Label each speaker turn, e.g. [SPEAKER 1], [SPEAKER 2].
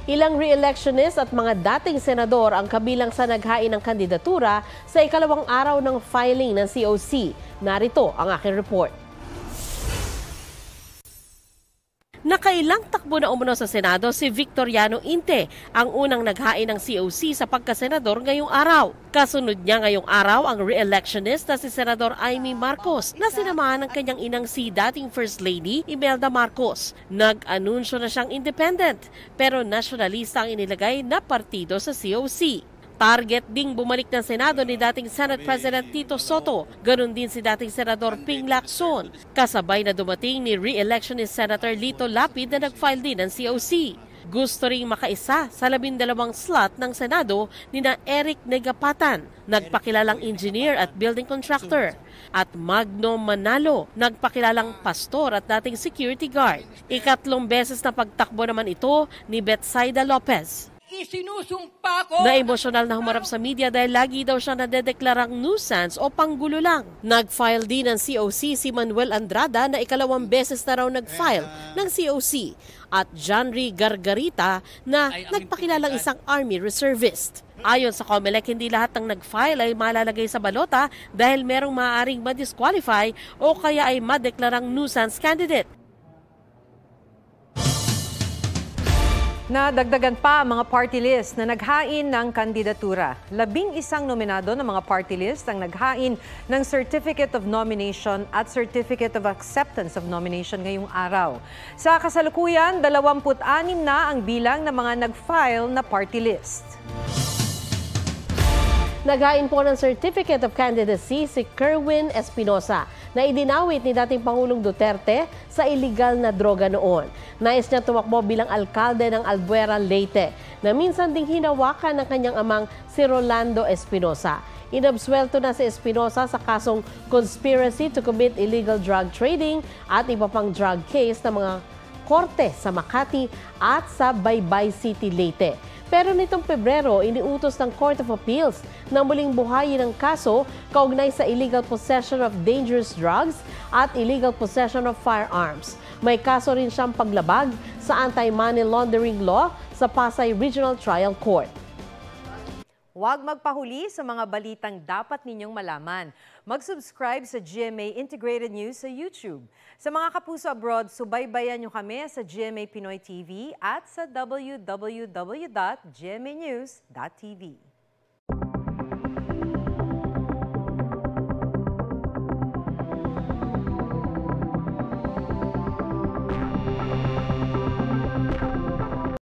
[SPEAKER 1] Ilang re-electionist at mga dating senador ang kabilang sa naghain ng kandidatura sa ikalawang araw ng filing ng COC. Narito ang aking report. Nakailang takbo na umano sa Senado si Victoriano Inte, ang unang naghain ng COC sa pagkasenador ngayong araw. Kasunod niya ngayong araw ang re-electionist na si Senador Amy Marcos na sinamahan ng kanyang inang si dating First Lady Imelda Marcos. Nag-anunsyo na siyang independent pero nationalista ang inilagay na partido sa COC. Target ding bumalik ng Senado ni dating Senate President Tito Soto. Ganon din si dating Senador Ping Lacson. Kasabay na dumating ni re-electionist Senator Lito Lapid na nag-file din ng COC. Gusto ring makaisa sa 12 slot ng Senado ni na Eric Negapatan, nagpakilalang engineer at building contractor, at Magno Manalo, nagpakilalang pastor at dating security guard. Ikatlong beses na pagtakbo naman ito ni Betsaida Lopez.
[SPEAKER 2] Isinusumpa ko
[SPEAKER 1] Na-emosyonal na humarap sa media dahil lagi daw siya nadedeklarang nuisance o panggulo lang. Nag-file din ng COC si Manuel Andrada na ikalawang beses na raw nag-file ng COC at Janry Gargarita na nagpakilalang isang Army Reservist. Ayon sa COMELEC, hindi lahat ng nag-file ay malalagay sa balota dahil merong maaaring ma-disqualify o kaya ay madeklarang nuisance candidate.
[SPEAKER 3] Nadagdagan pa ang mga party list na naghain ng kandidatura. 11 nominado ng mga party list ang naghain ng Certificate of Nomination at Certificate of Acceptance of Nomination ngayong araw. Sa kasalukuyan, 26 na ang bilang ng mga nag-file na party list.
[SPEAKER 1] Naghain po ng Certificate of Candidacy si Kerwin Espinosa na idinawit ni dating Pangulong Duterte sa iligal na droga noon. Nais niya tumakbo bilang alkalde ng Albuera, Leyte na minsan ding hinawakan ng kanyang amang si Rolando Espinosa. Inabsuelto na si Espinosa sa kasong conspiracy to commit illegal drug trading at iba pang drug case ng mga korte sa Makati at sa Baybay City, Leyte. Pero nitong Pebrero, iniutos ng Court of Appeals na muling buhayin ang kaso kaugnay sa illegal possession of dangerous drugs at illegal possession of firearms. May kaso rin siyang paglabag sa anti-money laundering law sa Pasay Regional Trial Court.
[SPEAKER 3] Huwag magpahuli sa mga balitang dapat ninyong malaman. Mag-subscribe sa GMA Integrated News sa YouTube. Sa mga kapuso abroad, subaybayan nyo kami sa GMA Pinoy TV at sa www.gmanews.tv.